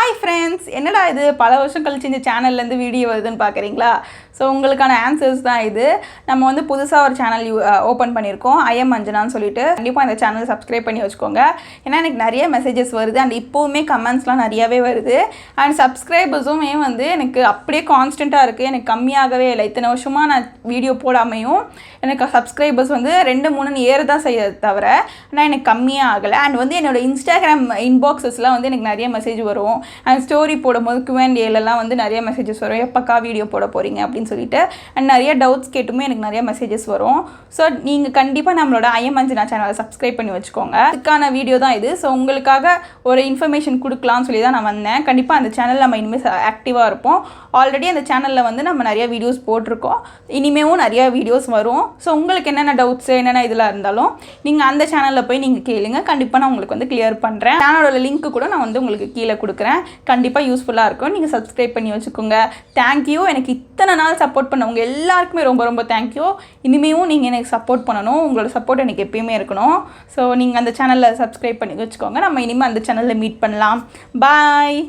Hi friends, என்னடா இது பல வருஷம் கழிச்சு இந்த சேனல்லேருந்து வீடியோ வருதுன்னு பார்க்குறீங்களா? ஸோ உங்களுக்கான ஆன்சர்ஸ் தான் இது. நம்ம வந்து புதுசாக ஒரு சேனல் ஓப்பன் பண்ணியிருக்கோம், ஐஎம் அஞ்சனான்னு சொல்லிட்டு. கண்டிப்பாக இந்த சேனல் சப்ஸ்கிரைப் பண்ணி வச்சுக்கோங்க. ஏன்னா எனக்கு நிறைய மெசேஜஸ் வருது அண்ட் இப்போவுமே கமெண்ட்ஸ்லாம் நிறையாவே வருது. அண்ட் சப்ஸ்கிரைபர்ஸுமே வந்து எனக்கு அப்படியே கான்ஸ்டண்ட்டாக இருக்குது, எனக்கு கம்மியாகவே இல்லை. இத்தனை வருஷமாக நான் வீடியோ போடாமையும் எனக்கு சப்ஸ்கிரைபர்ஸ் வந்து 2-3 ஏறு தான் செய்ய தவிர ஆனால் எனக்கு கம்மியாக ஆகலை. அண்ட் வந்து என்னோடய இன்ஸ்டாகிராம் இன்பாக்ஸஸ்லாம் வந்து எனக்கு நிறைய மெசேஜ் வரும். அண்ட் ஸ்டோரி போடும்போது Q&Aலாம் வந்து நிறைய மெசேஜஸ் வரும், எப்போக்கா வீடியோ போட போகிறீங்க அப்படின்னு சொல்லிட்டு. அண்ட் நிறைய டவுட்ஸ் கேட்டுமே எனக்கு நிறைய மெசேஜஸ் வரும். ஸோ நீங்கள் கண்டிப்பாக நம்மளோட ஐஎம் அஞ்சனா சேனலை சப்ஸ்கிரைப் பண்ணி வச்சுக்கோங்க. அதுக்கான வீடியோ தான் இது. ஸோ உங்களுக்காக ஒரு இன்ஃபர்மேஷன் கொடுக்கலாம்னு சொல்லி தான் நான் வந்தேன். கண்டிப்பாக அந்த சேனலில் நம்ம இனிமேல் ஆக்டிவாக இருப்போம். ஆல்ரெடி அந்த சேனலில் வந்து நம்ம நிறைய வீடியோஸ் போட்டிருக்கோம், இனிமேவும் நிறைய வீடியோஸ் வரும். ஸோ உங்களுக்கு என்னென்ன டவுட்ஸு என்னென்ன இதெல்லாம் இருந்தாலும் நீங்கள் அந்த சேனலில் போய் நீங்கள் கேளுங்க. கண்டிப்பாக நான் உங்களுக்கு வந்து கிளியர் பண்ணுறேன். சேனலோட லிங்க்கு கூட நான் வந்து உங்களுக்கு கீழே கொடுக்குறேன். கண்டிப்பாக யூஸ்ஃபுல்லாக இருக்கும், நீங்கள் சப்ஸ்கிரைப் பண்ணி வச்சுக்கோங்க. தேங்க்யூ. எனக்கு இத்தனை நாள் சப்போர்ட் பண்ணவங்க எல்லாருக்குமே ரொம்ப ரொம்ப தேங்க்யூ. இனிமேவும் நீங்கள் எனக்கு சப்போர்ட் பண்ணணும், உங்களோட சப்போர்ட் எனக்கு எப்பயுமே இருக்கணும். ஸோ நீங்கள் அந்த சேனலில் சப்ஸ்கிரைப் பண்ணி வச்சுக்கோங்க. நம்ம இனிமேல் அந்த சேனலில் மீட் பண்ணலாம். பாய்.